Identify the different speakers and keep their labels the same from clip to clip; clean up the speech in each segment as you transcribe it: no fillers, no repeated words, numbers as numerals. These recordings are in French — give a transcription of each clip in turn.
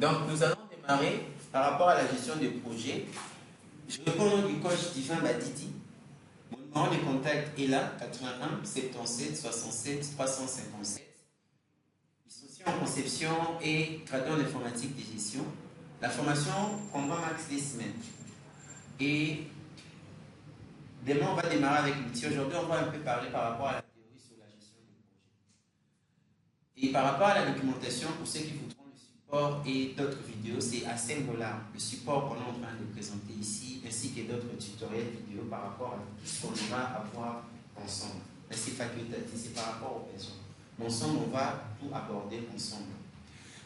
Speaker 1: Donc, nous allons démarrer par rapport à la gestion de projet. Je réponds au nom du coach Divin Badidi. Mon numéro de contact est là, 81 77 67 357. Je suis aussi en conception et créateur d'informatique de gestion. La formation comprend max des semaines. Et demain, on va démarrer avec l'outil. Aujourd'hui, on va un peu parler par rapport à la théorie sur la gestion de projet. Et par rapport à la documentation, pour ceux qui voudront le support et d'autres vidéos, c'est assez Angular, le support qu'on est en train de présenter ici, ainsi que d'autres tutoriels vidéo par rapport à tout ce qu'on va avoir ensemble. Mais c'est facultatif, c'est par rapport aux besoins. Mais ensemble, on va tout aborder ensemble.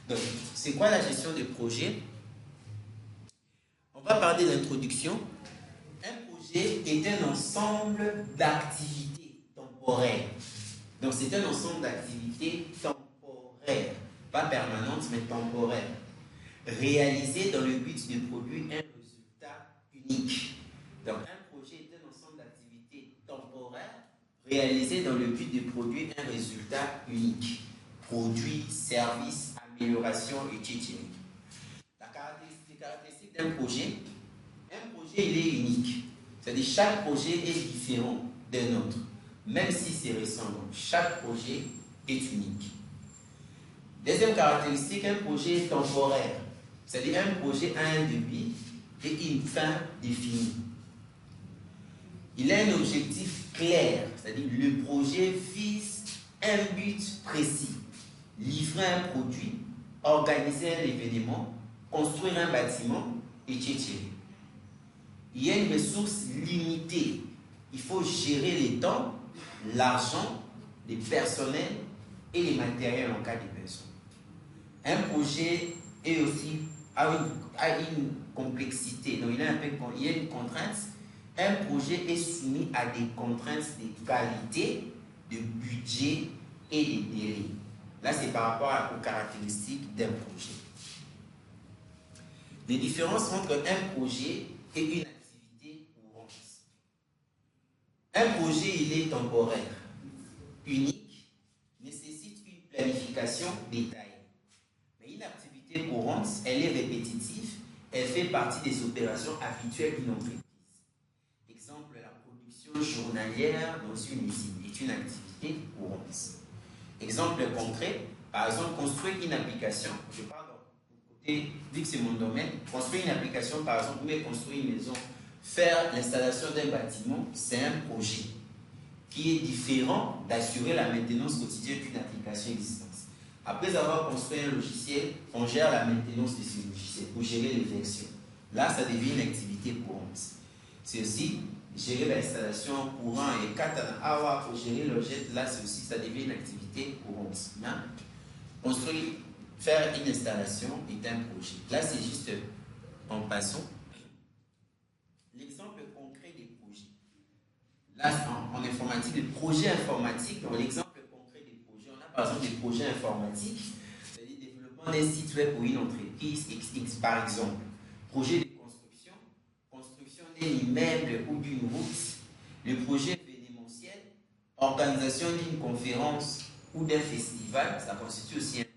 Speaker 1: Donc, c'est quoi la gestion de projet? On va parler d'introduction. Un projet est un ensemble d'activités temporaires. Donc, c'est un ensemble d'activités temporaires, pas permanentes, mais temporaires, réalisées dans le but de produire un résultat unique. Donc, un projet est un ensemble d'activités temporaires réalisées dans le but de produire un résultat unique. Produit, service, amélioration, etc. Les caractéristiques d'un projet, il est unique. C'est-à-dire chaque projet est différent d'un autre, même si c'est récent. Donc, chaque projet est unique. Deuxième caractéristique, un projet est temporaire. C'est-à-dire un projet a un début et une fin définie. Il a un objectif clair, c'est-à-dire le projet vise un but précis. Livrer un produit, organiser un événement, construire un bâtiment, etc. Il y a une ressource limitée. Il faut gérer les temps, l'argent, les personnels et les matériels en cas de besoin. Un projet est aussi, a une complexité, donc il y a une contrainte. Un projet est soumis à des contraintes de qualité, de budget et de délai. Là, c'est par rapport aux caractéristiques d'un projet. Les différences entre un projet et une activité courante. Un projet, il est temporaire, unique, nécessite une planification détaillée. Mais une activité courante, elle est répétitive, elle fait partie des opérations habituelles d'une entreprise. Exemple, la production journalière dans une usine est une activité courante. Exemple concret, par exemple, construire une application, je parle côté, vu que c'est mon domaine, construire une application, par exemple, ou construire une maison, faire l'installation d'un bâtiment, c'est un projet qui est différent d'assurer la maintenance quotidienne d'une application existante. Après avoir construit un logiciel, on gère la maintenance de ce logiciel pour gérer les versions. Là, ça devient une activité courante. C'est aussi gérer l'installation courant et katana pour gérer l'objet. Là, c'est aussi, ça devient une activité courante. Hein? Construire, faire une installation est un projet. Là, c'est juste en passant. L'exemple concret des projets. Là, en informatique, les projets informatiques, dans l'exemple concret des projets, on a par exemple des projets informatiques, c'est-à-dire le développement d'un site web pour une entreprise XX, par exemple. Projet de construction d'un immeuble ou d'une route, le projet événementiel, organisation d'une conférence ou d'un festival, ça constitue aussi un projet.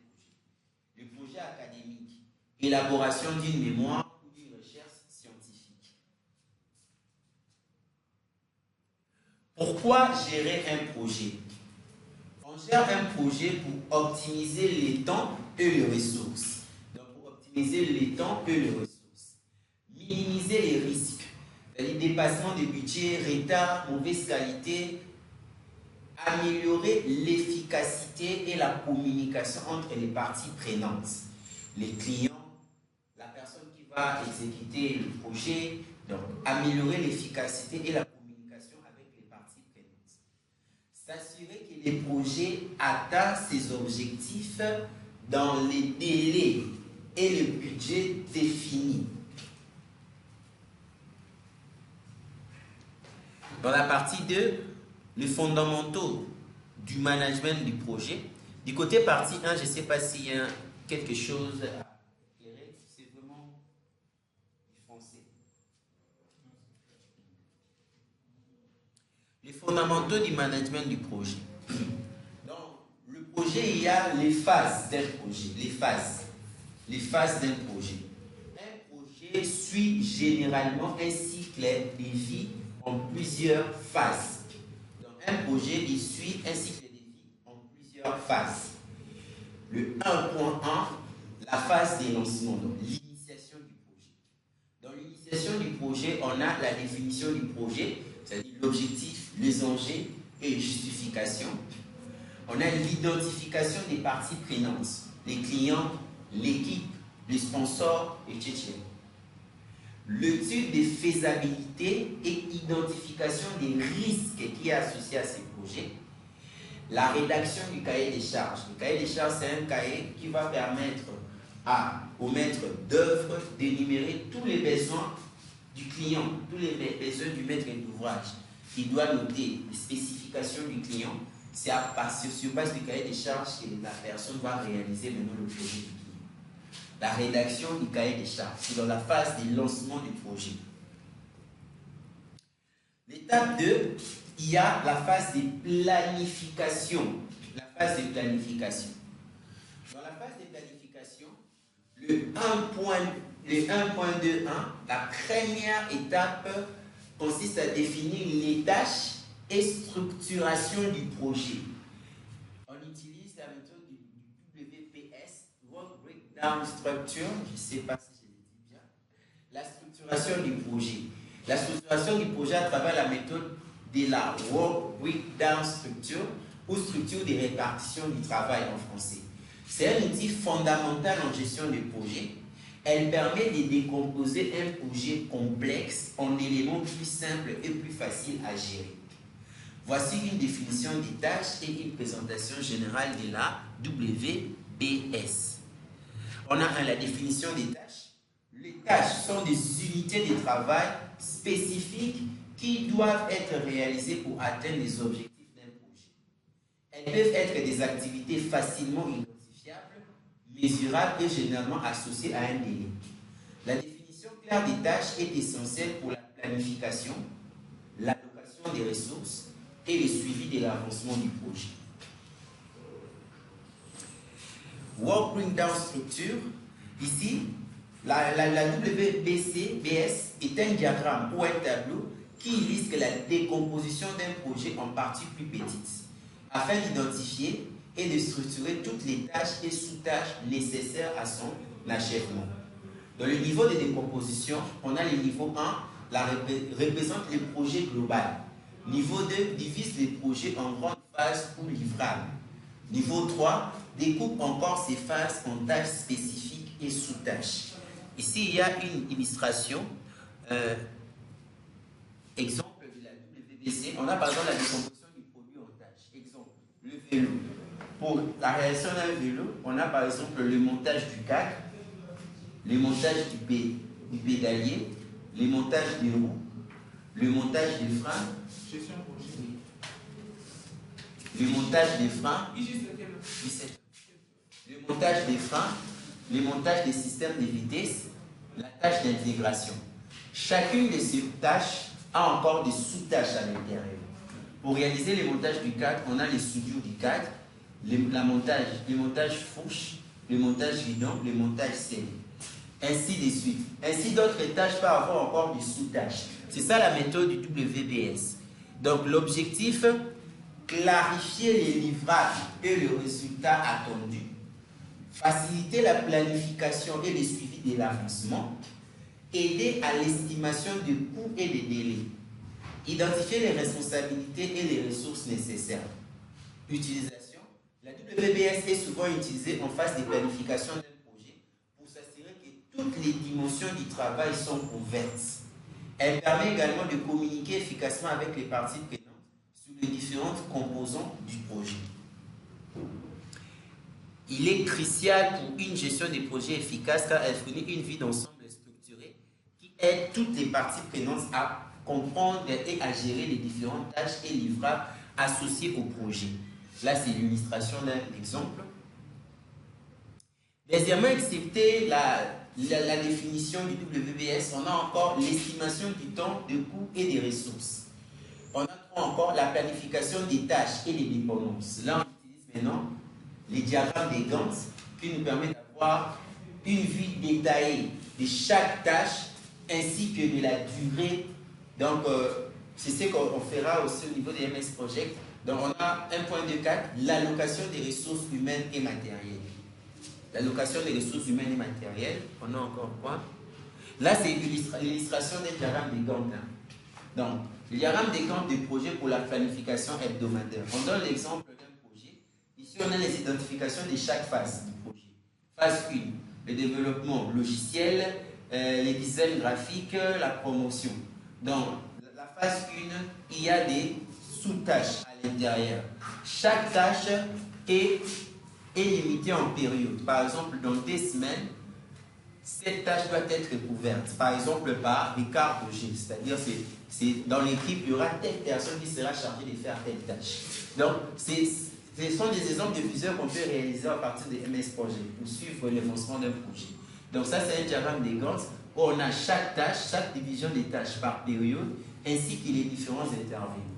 Speaker 1: Le projet académique, élaboration d'une mémoire ou d'une recherche scientifique. Pourquoi gérer un projet? On gère un projet pour optimiser les temps et les ressources. Donc, pour optimiser les temps et les ressources. Minimiser les risques, c'est-à-dire dépassement de budget, retard, mauvaise qualité, améliorer l'efficacité et la communication entre les parties prenantes, les clients, la personne qui va exécuter le projet, donc améliorer l'efficacité et la communication avec les parties prenantes. S'assurer que les projets atteignent ses objectifs dans les délais et le budget définis. Dans la partie 2, les fondamentaux du management du projet. Du côté partie 1, je ne sais pas s'il y a quelque chose à éclairer, c'est vraiment du français. Les fondamentaux du management du projet. Dans le projet, il y a les phases d'un projet, les phases. les phases d'un projet. Un projet suit généralement un cycle de vie en plusieurs phases. Donc, un projet, il suit un cycle de vie en plusieurs phases. Le 1.1, la phase des lancements, donc l'initiation du projet. Dans l'initiation du projet, on a la définition du projet, c'est-à-dire l'objectif, les enjeux et les justifications. On a l'identification des parties prenantes, les clients, l'équipe, les sponsors, etc. L'étude de faisabilité et identification des risques qui est associé à ces projets. La rédaction du cahier des charges. Le cahier des charges, c'est un cahier qui va permettre au maître d'œuvre d'énumérer tous les besoins du client, tous les besoins du maître d'ouvrage. Il doit noter les spécifications du client. C'est sur base du cahier des charges que la personne va réaliser maintenant le projet du client. La rédaction du cahier des charges, c'est dans la phase du lancement du projet. L'étape 2, il y a la phase de planification. La phase de planification. Dans la phase de planification, le 1.2.1, la première étape consiste à définir les tâches et structuration du projet. On utilise la méthode du WBS, Work Breakdown Structure, je ne sais pas si je le dis bien. La structuration du projet. La structuration du projet à travers la méthode de la Work Breakdown Structure ou structure de répartition du travail en français. C'est un outil fondamental en gestion de projet. Elle permet de décomposer un projet complexe en éléments plus simples et plus faciles à gérer. Voici une définition des tâches et une présentation générale de la WBS. On a la définition des tâches. Les tâches sont des unités de travail spécifiques qui doivent être réalisées pour atteindre les objectifs d'un projet. Elles peuvent être des activités facilement identifiables, mesurables et généralement associées à un délai. La définition claire des tâches est essentielle pour la planification, l'allocation des ressources et le suivi de l'avancement du projet. Work Breakdown Structure, ici, la WBS est un diagramme ou un tableau qui illustre la décomposition d'un projet en parties plus petites, afin d'identifier et de structurer toutes les tâches et sous-tâches nécessaires à son achèvement. Dans le niveau de décomposition, on a le niveau 1, représente le projet global. Niveau 2, divise les projets en grandes phases ou livrables. Niveau 3, découpe encore ces phases en tâches spécifiques et sous-tâches. Ici, il y a une illustration. Exemple de la WBC. On a par exemple la décomposition du produit en tâches. Exemple, le vélo. Pour la réalisation d'un vélo, on a par exemple le montage du cadre, le montage du pédalier, le montage des roues, le montage des freins, le montage des freins, le montage des freins, le montage des systèmes de vitesse, la tâche d'intégration. Chacune de ces tâches a encore des sous-tâches à l'intérieur. Pour réaliser le montage du cadre, on a les soudures du cadre, le montage fourche, le montage guidon, le montage scellé. Ainsi de suite. Ainsi, d'autres tâches peuvent avoir encore des sous-tâches. C'est ça la méthode du WBS. Donc, l'objectif, clarifier les livrables et le résultat attendu, faciliter la planification et le suivi de l'avancement, aider à l'estimation des coûts et des délais, identifier les responsabilités et les ressources nécessaires. Utilisation. La WBS est souvent utilisée en phase de planification d'un projet pour s'assurer que toutes les dimensions du travail sont couvertes. Elle permet également de communiquer efficacement avec les parties prenantes sur les différentes composantes du projet. Il est crucial pour une gestion des projets efficace car elle fournit une vue d'ensemble structurée qui aide toutes les parties prenantes à comprendre et à gérer les différentes tâches et livrables associés au projet. Là, c'est l'illustration d'un exemple. Deuxièmement, excepté la définition du WBS, on a encore l'estimation du temps, du coût et des ressources. On a encore la planification des tâches et des dépendances. Là, on utilise maintenant les diagrammes des Gantt qui nous permettent d'avoir une vue détaillée de chaque tâche ainsi que de la durée. Donc, c'est ce qu'on fera aussi au niveau des MS Project. Donc, on a 1.24, l'allocation des ressources humaines et matérielles. L'allocation des ressources humaines et matérielles. On a encore quoi? Là, c'est l'illustration des diagrammes des Gantt. Donc, le diagramme des Gantt des projets pour la planification hebdomadaire. On donne l'exemple d'un projet. Ici, on a les identifications de chaque phase du projet. Phase 1, le développement logiciel, les designs graphiques, la promotion. Donc, la phase 1, il y a des sous-tâches à l'intérieur. Chaque tâche est limitée en période. Par exemple, dans des semaines, cette tâche doit être couverte. Par exemple, par Ricard Roger. C'est-à-dire, dans l'équipe, il y aura telle personne qui sera chargée de faire telle tâche. Donc, ce sont des exemples de plusieurs qu'on peut réaliser à partir des MS projets pour suivre l'avancement d'un projet. Donc, ça, c'est un diagramme des Gantt où on a chaque tâche, chaque division des tâches par période, ainsi que les différents intervenants.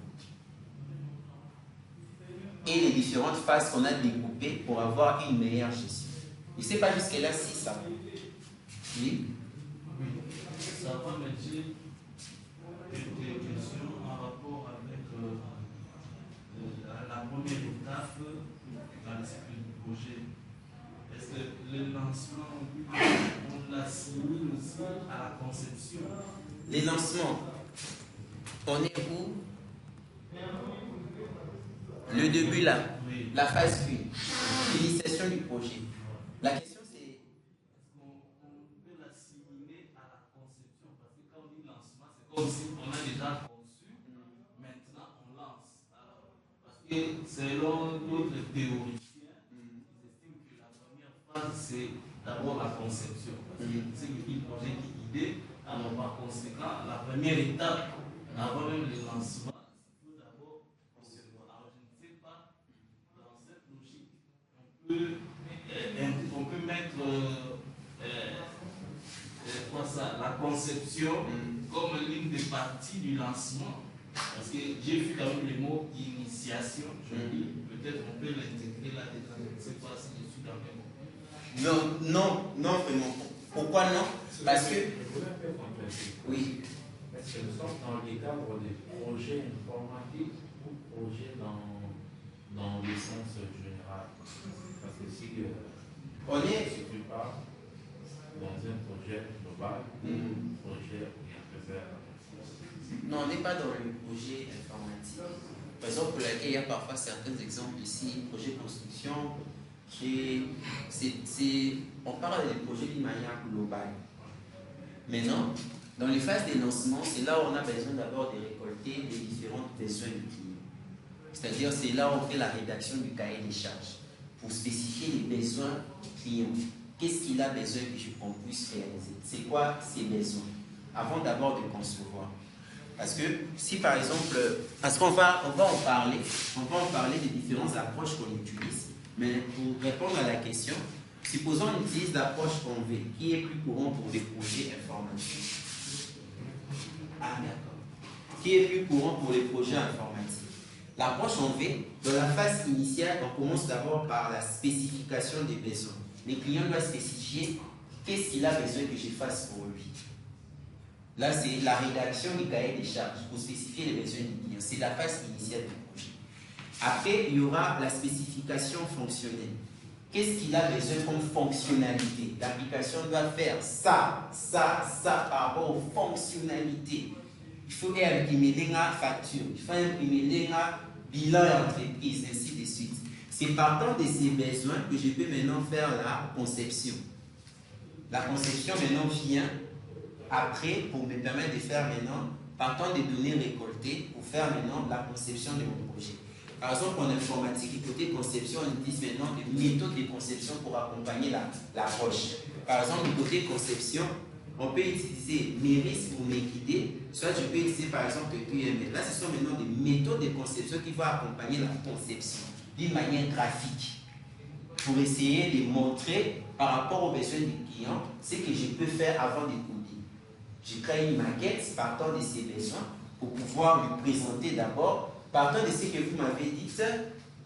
Speaker 1: Et les différentes phases qu'on a découpées pour avoir une meilleure gestion. Je ne sais pas jusque-là si ça. Oui.
Speaker 2: Ça va mettre des questions en rapport avec la première étape dans l'esprit du projet. Est-ce que le lancement, on l'assimile aussi à la conception?
Speaker 1: Les lancements, on est où? Le début là, oui. La phase 1, l'initiation du projet. La question c'est...
Speaker 2: Est-ce qu'on peut l'assimiler à la conception? Parce que quand on dit lancement, c'est comme si on a déjà conçu, maintenant on lance. Alors, parce que selon d'autres théoriciens, ils estiment que la première phase c'est d'abord la conception. Parce que c'est une projet qui est idée, alors par conséquent, la première étape, avant même le lancement, on peut mettre la conception comme l'une des parties du lancement. Parce que j'ai vu quand même le mot initiation. Je dis, peut-être on peut l'intégrer là-dedans. Je ne sais pas si je suis dans le même mot.
Speaker 1: Non, vraiment. Pourquoi non? Parce que. Oui.
Speaker 3: Est-ce que nous sommes dans le cadre des projets informatiques ou projets dans le sens général? Parce que si
Speaker 1: on est
Speaker 3: tu pars dans un projet global, projet universel.
Speaker 1: Non, on n'est pas dans le projet informatique. Raison pour laquelle il y a parfois certains exemples ici, projet construction, on parle des projets d'une manière globale. Maintenant, dans les phases de lancement, c'est là où on a besoin d'abord de récolter les différents besoins du client. C'est-à-dire, c'est là où on fait la rédaction du cahier des charges pour spécifier les besoins du client. Qu'est-ce qu'il a besoin que qu'on puisse réaliser? C'est quoi ses besoins? Avant d'abord de concevoir. Parce que si par exemple, parce qu'on va en parler des différentes approches qu'on utilise, mais pour répondre à la question, supposons qu'on utilise l'approche convée, qui est plus courant pour des projets informatiques. Ah d'accord. Qui est plus courant pour les projets informatiques. L'approche convée, dans la phase initiale, on commence d'abord par la spécification des besoins. Le client doit spécifier qu'est-ce qu'il a besoin que je fasse pour lui. Là, c'est la rédaction du cahier des charges pour spécifier les besoins du client. C'est la phase initiale du projet. Après, il y aura la spécification fonctionnelle. Qu'est-ce qu'il a besoin comme fonctionnalité? L'application doit faire ça par rapport aux fonctionnalités. Il faut imprimer la facture, il faut imprimer le bilan d'entreprise, ainsi de suite. C'est partant de ces besoins que je peux maintenant faire la conception. La conception maintenant vient après pour me permettre de faire maintenant, partant des données récoltées, pour faire maintenant la conception de mon projet. Par exemple, en informatique, du côté conception, on utilise maintenant des méthodes de conception pour accompagner l'approche. Par exemple, du côté conception, on peut utiliser Méris pour me guider, soit je peux utiliser par exemple QML. Là, ce sont maintenant des méthodes de conception qui vont accompagner la conception d'une manière graphique pour essayer de montrer par rapport aux besoins du client ce que je peux faire avant de coder. Je crée une maquette partant de ses besoins pour pouvoir lui présenter d'abord, partant de ce que vous m'avez dit,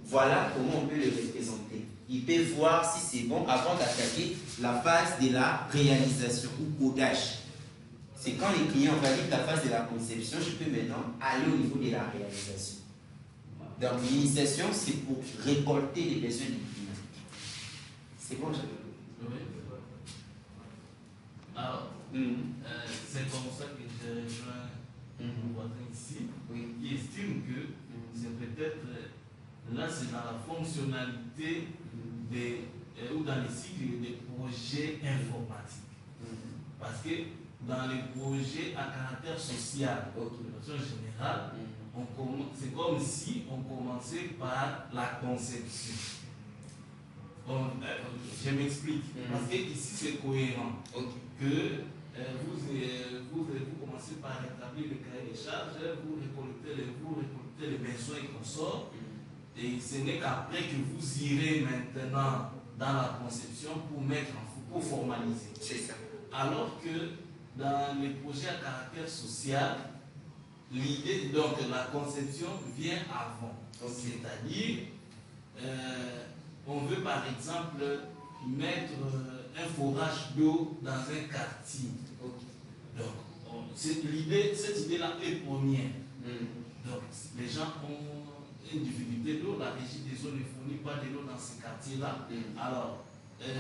Speaker 1: voilà comment on peut le représenter. Il il peut voir si c'est bon avant d'attaquer la phase de la réalisation ou codage. C'est quand les clients valident la phase de la conception, je peux maintenant aller au niveau de la réalisation. Donc l'initiation, c'est pour récolter les besoins du client. C'est bon,
Speaker 2: Oui. Alors, c'est comme ça que j'ai rejoint mon voisin ici, qui estime que c'est peut-être, là c'est dans la fonctionnalité ou dans les cycles des projets informatiques. Parce que dans les projets à caractère social, de façon générale, c'est comme si on commençait par la conception. Je m'explique. Parce que ici c'est cohérent. Que vous commencez par établir le cahier des charges, vous récoltez les besoins et consorts, et ce n'est qu'après que vous irez maintenant dans la conception pour formaliser.
Speaker 1: C'est ça.
Speaker 2: Alors que dans les projets à caractère social, l'idée, donc la conception vient avant. C'est-à-dire, on veut par exemple mettre un forage d'eau dans un quartier. Donc, cette idée-là est première. Donc, les gens ont une difficulté d'eau, la régie des eaux ne fournit pas de l'eau dans ces quartiers-là. Alors,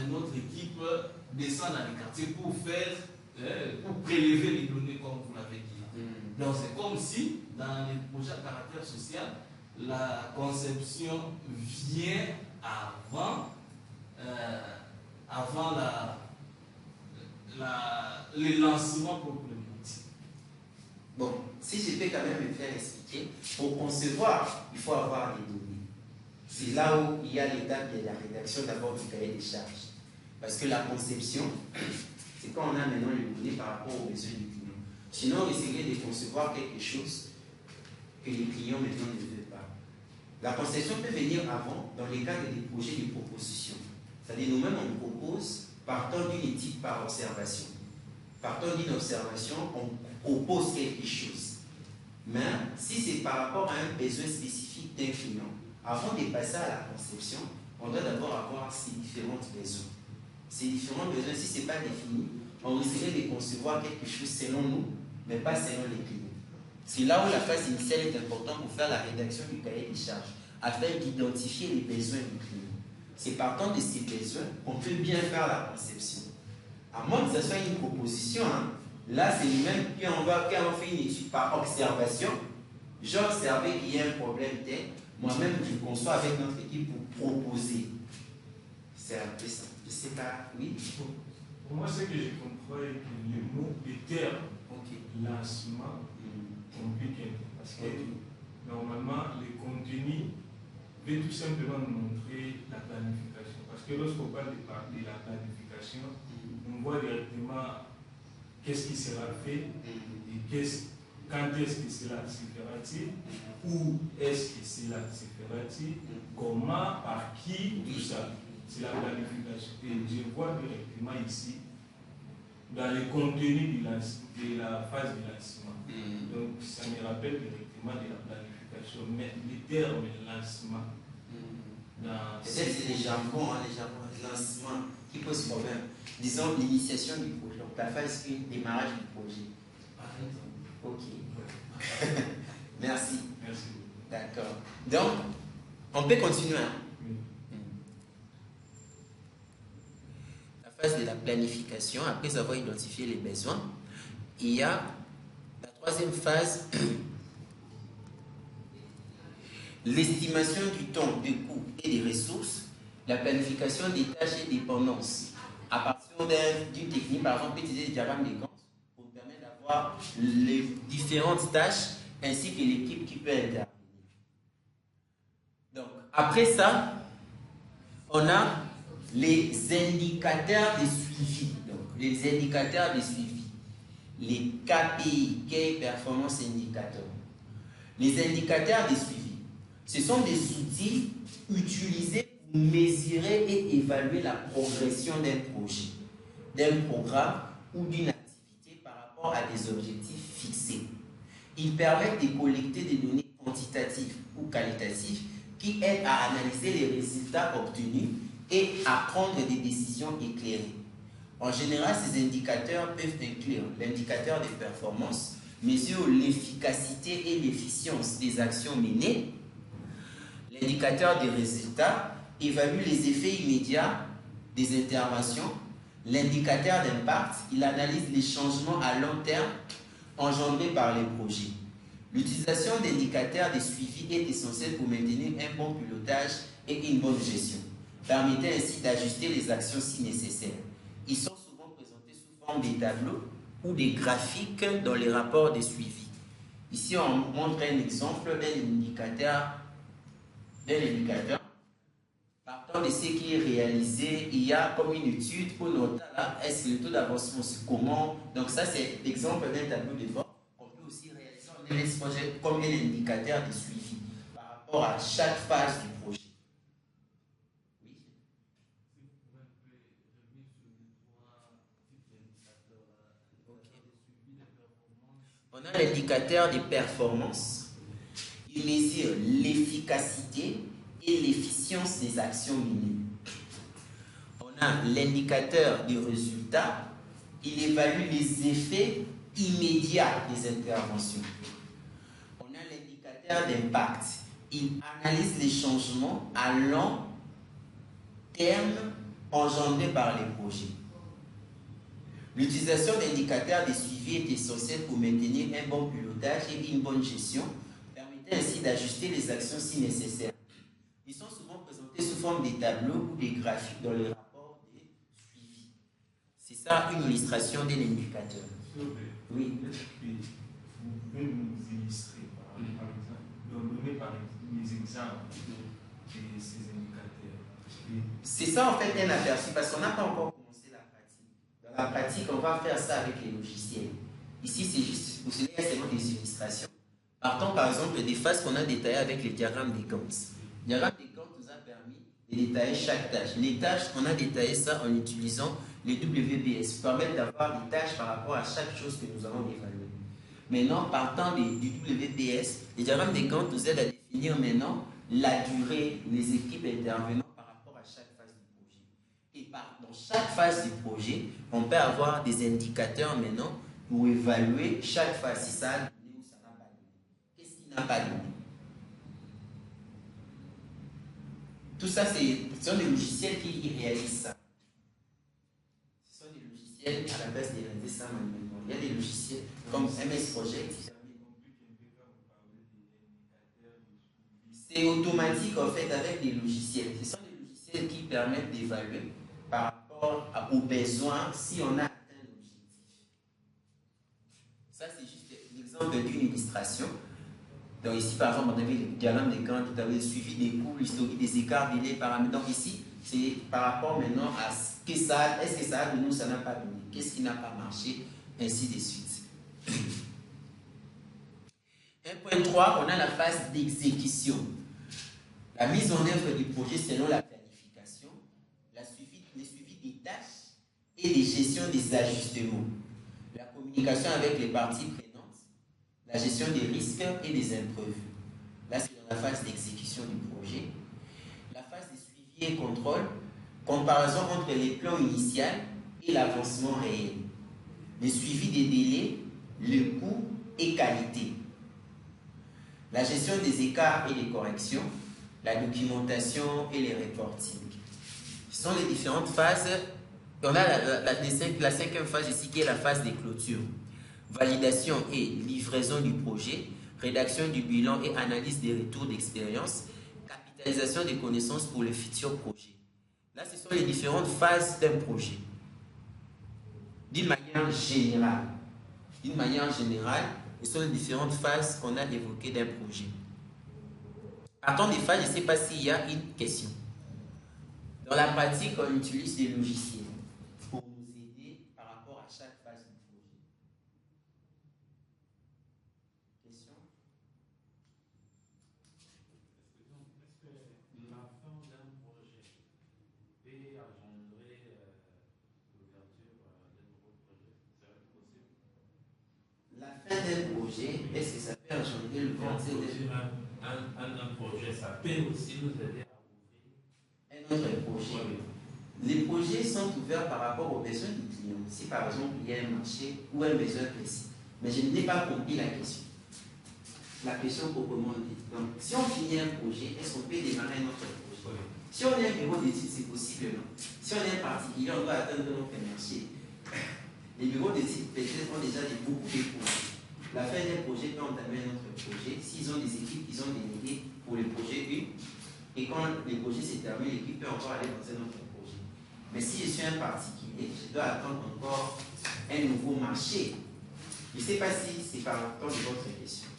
Speaker 2: notre équipe descend dans les quartiers pour prélever les données, comme vous l'avez dit. Donc, c'est comme si, dans les projets à caractère social, la conception vient avant le lancement proprement dit.
Speaker 1: Bon, si je peux quand même me faire expliquer, pour concevoir, il faut avoir des données. C'est là où il y a l'étape de la rédaction d'abord du cahier des charges. Parce que la conception, c'est quand on a maintenant les données par rapport aux besoins du client. Sinon, on essaierait de concevoir quelque chose que les clients maintenant ne veulent pas. La conception peut venir avant dans les cadres des projets de proposition. C'est-à-dire nous-mêmes, on propose partant d'une éthique par observation. Partant d'une observation, on propose quelque chose. Mais si c'est par rapport à un besoin spécifique d'un client, avant de passer à la conception, on doit d'abord avoir ces différents besoins. Ces différents besoins, si ce n'est pas défini, on risquerait de concevoir quelque chose selon nous, mais pas selon les clients. C'est là où la phase initiale est importante pour faire la rédaction du cahier des charges, afin d'identifier les besoins du client. C'est partant de ces besoins qu'on peut bien faire la conception. À moins que ce soit une proposition, là c'est nous-mêmes, quand on fait une étude par observation, j'observais qu'il y a un problème tel, moi-même je conçois avec notre équipe pour proposer. C'est un peu ça. Je ne sais pas, oui.
Speaker 4: Pour moi, ce que je comprends est que les mots, les termes, lancement, compliquent un peu. Parce que normalement, le contenu veut tout simplement nous montrer la planification. Parce que lorsqu'on parle de la planification, on voit directement qu'est-ce qui sera fait et quand est-ce que cela se fera-t-il, où est-ce que cela se fera-t-il, comment, par qui, tout ça. C'est la planification. Et je vois directement ici, dans le contenu de la phase de lancement. Donc, ça me rappelle directement de la planification. Mais le terme lancement,
Speaker 1: peut-être c'est les jambons, les lancements qui posent problème. Disons l'initiation du projet, donc la phase 1, démarrage du projet. Ok. Merci.
Speaker 4: Merci.
Speaker 1: D'accord. Donc, on peut continuer. La phase de la planification, après avoir identifié les besoins, il y a la troisième phase, l'estimation du temps, du coût et des ressources, la planification des tâches et dépendances. À partir d'une technique, par exemple, utiliser le diagramme des Gantt pour permettre d'avoir les différentes tâches ainsi que l'équipe qui peut intervenir. Donc, après ça, on a les indicateurs de suivi. Donc, les indicateurs de suivi. Les KPI, Key Performance Indicators. Les indicateurs de suivi, ce sont des outils utilisés pour mesurer et évaluer la progression d'un projet, d'un programme ou d'une activité par rapport à des objectifs fixés. Ils permettent de collecter des données quantitatives ou qualitatives qui aident à analyser les résultats obtenus et à prendre des décisions éclairées. En général, ces indicateurs peuvent inclure l'indicateur de performance, mesure l'efficacité et l'efficience des actions menées, l'indicateur des résultats, évalue les effets immédiats des interventions, l'indicateur d'impact, il analyse les changements à long terme engendrés par les projets. L'utilisation d'indicateurs de suivi est essentielle pour maintenir un bon pilotage et une bonne gestion. Permettez ainsi d'ajuster les actions si nécessaire. Ils sont souvent présentés sous forme des tableaux ou des graphiques dans les rapports de suivi. Ici, on montre un exemple d'un indicateur. Partant de ce qui est réalisé, il y a comme une étude pour noter est-ce que le taux d'avancement, c'est comment. Donc ça, c'est l'exemple d'un tableau de bord qu'on peut aussi réaliser en LS projet comme un indicateur de suivi par rapport à chaque phase du projet. Oui. On a l'indicateur des performances. Il mesure l'efficacité et l'efficience des actions menées. On a l'indicateur des résultats. Il évalue les effets immédiats des interventions. On a l'indicateur d'impact. Il analyse les changements à long terme engendrés par les projets. L'utilisation d'indicateurs de suivi est essentielle pour maintenir un bon pilotage et une bonne gestion, permettant ainsi d'ajuster les actions si nécessaire. Ils sont souvent présentés sous forme des tableaux ou des graphiques dans les rapports de suivi. C'est ça une illustration d'un indicateur. Oui.
Speaker 4: Vous pouvez nous illustrer, par exemple, donner par exemple des exemples de ces indicateurs.
Speaker 1: C'est ça en fait un aperçu, parce qu'on n'a pas encore commencé la pratique. Dans la pratique, on va faire ça avec les logiciels. Ici, c'est juste, pour cela, il y a seulement des illustrations. Partons par exemple des phases qu'on a détaillées avec les diagrammes des Gantt. Le diagramme des Gantt nous a permis de détailler chaque tâche. Les tâches, on a détaillé ça en utilisant les WBS, pour permettre d'avoir des tâches par rapport à chaque chose que nous allons évaluer. Maintenant, partant du WBS, le diagramme des Gantt nous aide à définir maintenant la durée, les équipes intervenant par rapport à chaque phase du projet. Et dans chaque phase du projet, on peut avoir des indicateurs maintenant pour évaluer chaque phase, si ça a donné ou ça n'a pas donné. Qu'est-ce qui n'a pas donné? Tout ça, ce sont des logiciels qui réalisent ça. Ce sont des logiciels à la base de réaliser ça manuellement. Il y a des logiciels comme MS Project. C'est automatique en fait avec des logiciels. Ce sont des logiciels qui permettent d'évaluer par rapport aux besoins si on a atteint l'objectif. Ça, c'est juste l'exemple d'une illustration. Donc ici, par exemple, on avait le diagramme des Gantt, vous avez le suivi des coûts, l'historique des écarts, des paramètres. Donc ici, c'est par rapport maintenant à ce que ça a, est-ce que ça a donné ou ça n'a pas donné, qu'est-ce qui n'a pas marché, ainsi de suite. 1.3, on a la phase d'exécution. La mise en œuvre du projet selon la planification, le suivi des tâches et les gestions des ajustements. La communication avec les parties prenantes, la gestion des risques et des imprévus. Là, c'est dans la phase d'exécution du projet. La phase de suivi et contrôle, comparaison entre les plans initiaux et l'avancement réel. Le suivi des délais, le coût et qualité. La gestion des écarts et des corrections, la documentation et les reporting. Ce sont les différentes phases. On a la cinquième phase ici qui est la phase des clôtures. Validation et livraison du projet, rédaction du bilan et analyse des retours d'expérience, capitalisation des connaissances pour le futur projet. Là, ce sont les différentes phases d'un projet. D'une manière générale. D'une manière générale, ce sont les différentes phases qu'on a évoquées d'un projet. Partant des phases, je ne sais pas s'il y a une question. Dans la pratique, on utilise des logiciels pour nous aider par rapport à chaque phase du projet. Question?
Speaker 3: Est-ce que la fin d'un projet peut engendrer l'ouverture d'un nouveau projet? C'est possible?
Speaker 1: La fin d'un projet, est-ce que ça peut engendrer l'ouverture
Speaker 3: un projet, ça peut aussi nous aider à ouvrir
Speaker 1: un autre projet? Les projets sont ouverts par rapport aux besoins du client. Si par exemple il y a un marché ou un besoin précis. Mais je n'ai pas compris la question. La question proprement dite. Donc, si on finit un projet, est-ce qu'on peut démarrer notre projet? Si on est un bureau d'études, c'est possible, non? Si on est un particulier, on doit atteindre notre marché. Les bureaux d'études peut-être ont déjà beaucoup de projets. La fin d'un projet peut entamer notre projet. S'ils ont des équipes qu'ils ont déléguées pour le projet 1, et quand le projet s'est terminé, l'équipe peut encore aller dans un autre projet. Mais si je suis un particulier, je dois attendre encore un nouveau marché. Je ne sais pas si c'est par rapport de votre question.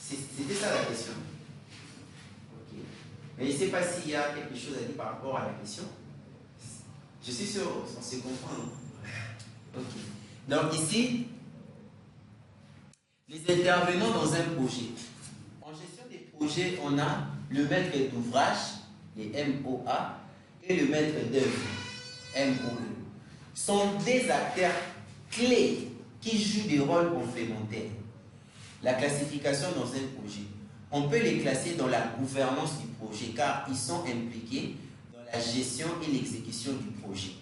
Speaker 1: C'était ça la question. Ok. Mais je ne sais pas s'il y a quelque chose à dire par rapport à la question. Je suis sûr, on se comprend. Ok. Donc ici, les intervenants dans un projet. En gestion des projets, on a le maître d'ouvrage, les MOA, et le maître d'œuvre, MOE. Sont des acteurs clés qui jouent des rôles complémentaires. La classification dans un projet. On peut les classer dans la gouvernance du projet car ils sont impliqués dans la gestion et l'exécution du projet.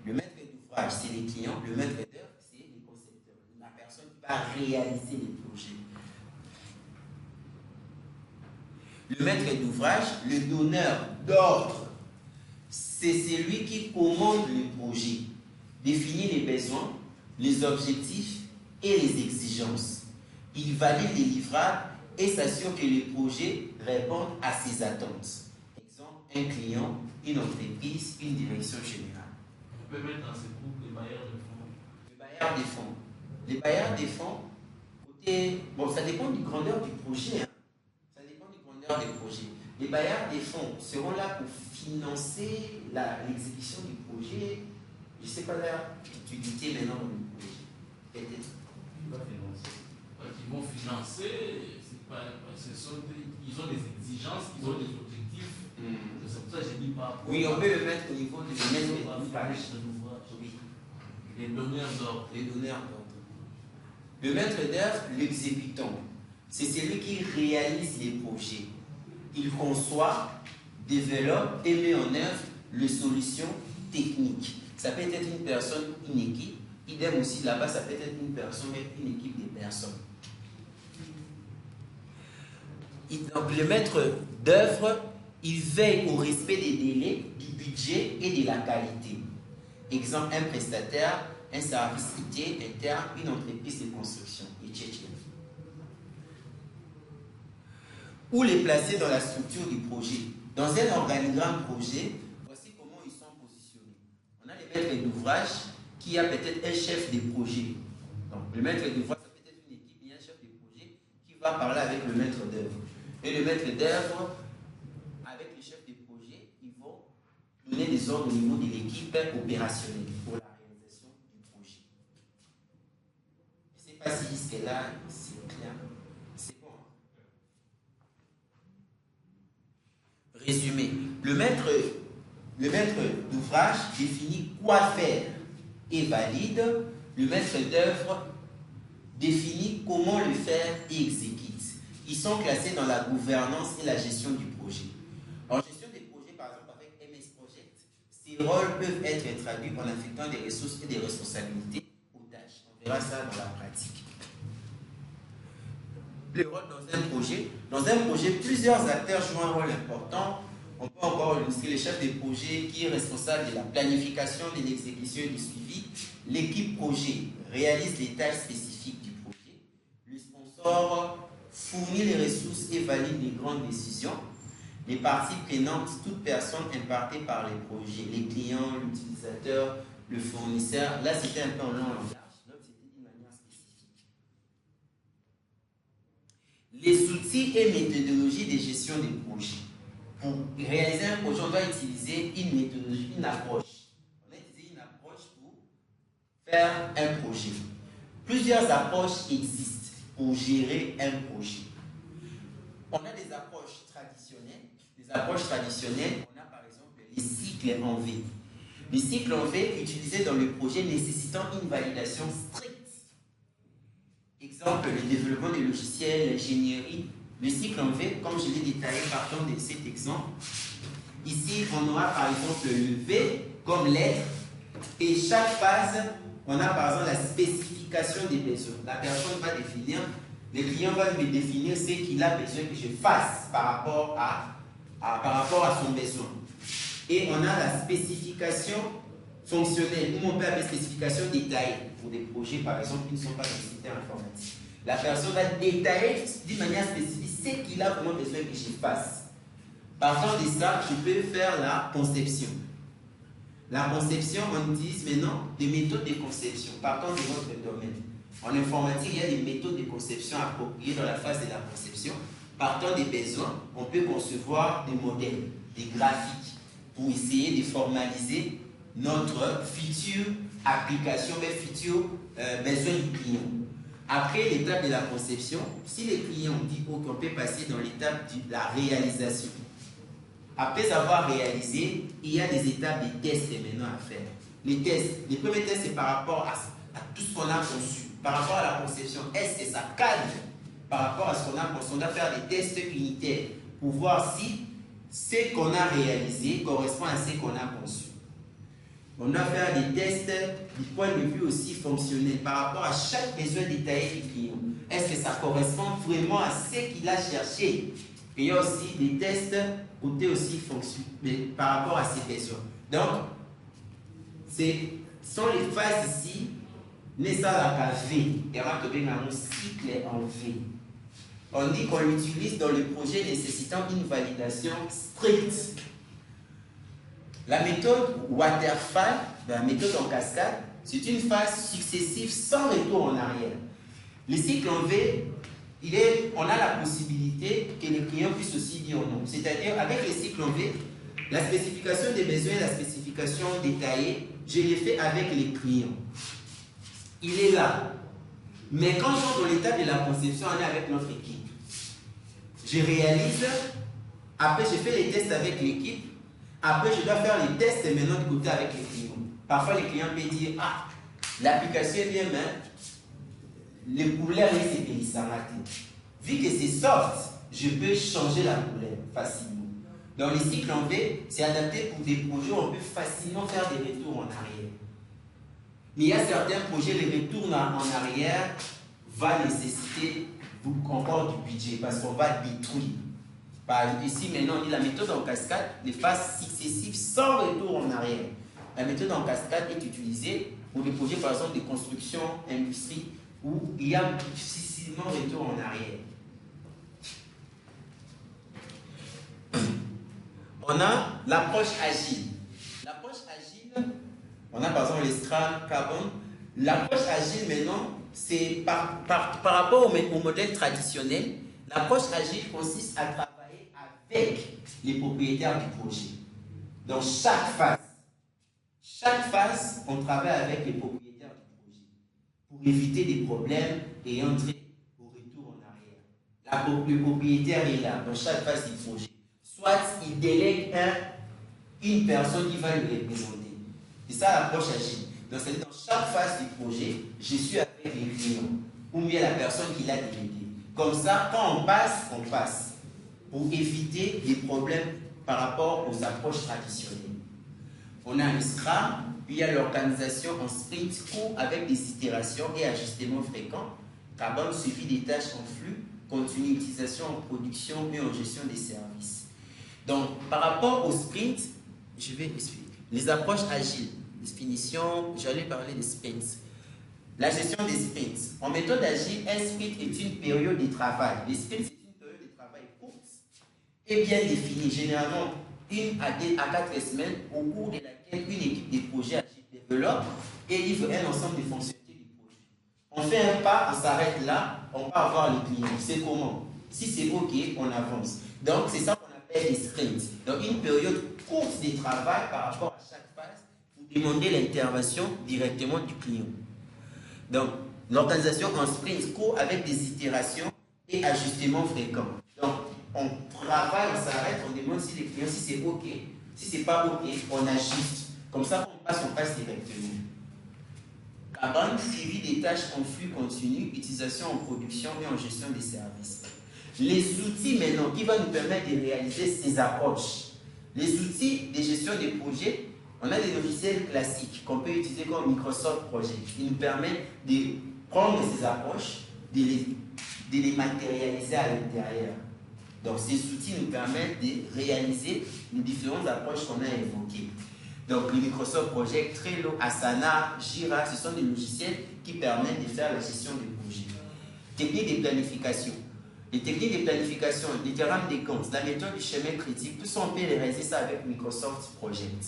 Speaker 1: Le maître d'ouvrage, c'est les clients. Le maître d'œuvre, c'est les concepteurs. La personne qui va réaliser les projets. Le maître d'ouvrage, le donneur d'ordre, c'est celui qui commande le projet, définit les besoins, les objectifs et les exigences. Il valide les livrables et s'assure que le projet répond à ses attentes. Exemple, un client, une entreprise, une direction générale.
Speaker 2: On peut mettre dans ce groupe les bailleurs de fonds.
Speaker 1: Les bailleurs des fonds. Les bailleurs des fonds, côté, bon, ça dépend du grandeur du projet. Hein. Ça dépend du grandeur des projets. Les bailleurs des fonds seront là pour financer l'exécution du projet. Je ne sais pas l'utilité maintenant du projet. Peut-être.
Speaker 3: Qui va financer?
Speaker 2: Ils vont financer, ils ont des exigences, ils ont des objectifs. C'est pour ça que je dis pas.
Speaker 1: Oui, on peut le mettre au niveau du maître d'ouvrage.
Speaker 2: Oui. Les donneurs d'ordre.
Speaker 1: Les donneurs d'ordre. Le maître d'œuvre, l'exécutant. C'est celui qui réalise les projets. Il conçoit, développe et met en œuvre les solutions techniques. Ça peut être une personne, une équipe. Idem aussi, là-bas, ça peut être une personne, mais une équipe de personnes. Donc, le maître d'œuvre, il veille au respect des délais, du budget et de la qualité. Exemple, un prestataire, un service IT interne, une entreprise de construction, etc. Où les placer dans la structure du projet. Dans un organigramme projet, voici comment ils sont positionnés. On a les maîtres d'ouvrage qui a peut-être un chef de projet. Donc, le maître d'ouvrage, ça peut être une équipe, il y a un chef de projet qui va parler avec le maître d'œuvre. Et le maître d'œuvre, avec le chef de projet, ils vont donner des ordres au niveau de l'équipe opérationnelle pour la réalisation du projet. Je ne sais pas si jusque-là, c'est clair. C'est bon. Résumé. Le maître d'ouvrage définit quoi faire et valide. Le maître d'œuvre définit comment le faire et exécute. Ils sont classés dans la gouvernance et la gestion du projet. En gestion des projets, par exemple avec MS Project, ces rôles peuvent être traduits en affectant des ressources et des responsabilités aux tâches. On verra ça dans la pratique. Le rôle dans un projet, plusieurs acteurs jouent un rôle important. On peut encore illustrer le chef de projet qui est responsable de la planification, de l'exécution et du suivi. L'équipe projet réalise les tâches spécifiques du projet. Le sponsor fournit les ressources et valide les grandes décisions. Les parties prenantes, toute personne impactée par les projets, les clients, l'utilisateur, le fournisseur. Là, c'était un peu en long langage, l'autre, c'était d'une manière spécifique. Les outils et méthodologies de gestion des projets. Pour réaliser un projet, on doit utiliser une méthodologie, une approche. On a utilisé une approche pour faire un projet. Plusieurs approches existent pour gérer un projet. On a des approches traditionnelles. Des approches traditionnelles, on a par exemple les cycles en V. Les cycles en V utilisés dans le projet nécessitant une validation stricte. Exemple, le développement des logiciels, l'ingénierie. Le cycle en V, comme je l'ai détaillé partant de cet exemple, Ici, on aura par exemple le V comme lettre. Et chaque phase, on a par exemple la spécification des besoins. La personne va définir, le client va me définir ce qu'il a besoin que je fasse par rapport à son besoin. Et on a la spécification fonctionnelle, ou on peut appeler spécification détaillée pour des projets par exemple qui ne sont pas dans le système informatique. La personne va détailler d'une manière spécifique ce qu'il a vraiment besoin que je fasse. Partant de ça, je peux faire la conception. La conception, on utilise maintenant des méthodes de conception, partant de votre domaine. En informatique, il y a des méthodes de conception appropriées dans la phase de la conception. Partant des besoins, on peut concevoir des modèles, des graphiques, pour essayer de formaliser notre future application, mais futur besoin du client. Après l'étape de la conception, si le client dit qu'on peut passer dans l'étape de la réalisation. Après avoir réalisé, il y a des étapes de tests maintenant à faire. Les tests, les premiers tests, c'est par rapport à tout ce qu'on a conçu. Par rapport à la conception, est-ce que ça cadre par rapport à ce qu'on a conçu? On doit faire des tests unitaires pour voir si ce qu'on a réalisé correspond à ce qu'on a conçu. On doit faire des tests du point de vue aussi fonctionnel par rapport à chaque besoin détaillé du client. Est-ce que ça correspond vraiment à ce qu'il a cherché? Et il y a aussi des tests côté aussi fonctionnel par rapport à ses besoins. Donc, ce sont les phases ici, n'est ça la V. Il y aura un cycle en V. On dit qu'on l'utilise dans le projet nécessitant une validation stricte. La méthode waterfall, la méthode en cascade, c'est une phase successive sans retour en arrière. Le cycle en V, on a la possibilité que le client puisse aussi dire non. C'est-à-dire, avec le cycle en V, la spécification des besoins et la spécification détaillée, je l'ai fait avec les clients. Il est là. Mais quand on est dans l'étape de la conception, on est avec notre équipe. Je réalise, après je fais les tests avec l'équipe, après je dois faire les tests maintenant de côté avec les clients. Parfois les clients peuvent dire, ah, l'application est bien, mais les couleurs c'est périssamaté. Vu que c'est soft, je peux changer la couleur facilement. Dans les cycles en V, c'est adapté pour des projets où on peut facilement faire des retours en arrière. Mais il y a certains projets, les retours en arrière va nécessiter encore du budget parce qu'on va détruire. Ici, maintenant, on dit la méthode en cascade, les phases successives sans retour en arrière. La méthode en cascade est utilisée pour des projets, par exemple, de construction, industrie, où il y a difficilement retour en arrière. On a l'approche agile. L'approche agile, on a par exemple les Scrum, Carbon. L'approche agile maintenant, c'est par rapport au modèle traditionnel, l'approche agile consiste à travailler avec les propriétaires du projet. Dans chaque phase, on travaille avec les propriétaires du projet pour éviter des problèmes et entrer au retour en arrière. Le propriétaire est là dans chaque phase du projet. Soit il délègue une personne qui va le représenter. C'est ça l'approche agile. Donc, c'est dans chaque phase du projet, je suis avec les clients ou bien la personne qui l'a délégué. Comme ça, quand on passe pour éviter les problèmes par rapport aux approches traditionnelles. On a un Scrum, puis il y a l'organisation en sprint court avec des itérations et ajustements fréquents. Carbone suivi des tâches en flux, continue utilisation en production et en gestion des services. Donc, par rapport au sprint, je vais expliquer. Les approches agiles, définition, j'allais parler des sprints. La gestion des sprints. En méthode agile, un sprint est une période de travail. Les sprints, c'est une période de travail courte et bien définie, généralement 1 à 4 semaines, au cours de laquelle une équipe de projet agile développe et livre un ensemble de fonctionnalités du projet. On fait un pas, on s'arrête là, on va avoir les clients. C'est comment? Si c'est OK, on avance. Donc, c'est ça qu'on appelle les sprints. Donc, une période courte de travail par rapport à chaque phase pour demander l'intervention directement du client. Donc, l'organisation en sprint court avec des itérations et ajustements fréquents. Donc, on travaille, on s'arrête, on demande si les clients, si c'est OK. Si ce n'est pas OK, on ajuste. Comme ça, on passe directement. Carbone, suivi des tâches en flux continu, utilisation en production et en gestion des services. Les outils maintenant qui vont nous permettre de réaliser ces approches. Les outils de gestion des projets, on a des logiciels classiques qu'on peut utiliser comme Microsoft Project. Ils nous permettent de prendre ces approches, de les matérialiser à l'intérieur. Donc ces outils nous permettent de réaliser les différentes approches qu'on a évoquées. Donc le Microsoft Project, Trello, Asana, Jira, ce sont des logiciels qui permettent de faire la gestion des projets. Techniques de planification. Les techniques de planification, les diagrammes des comptes, la méthode du chemin critique, tout ça on peut réaliser ça avec Microsoft Project.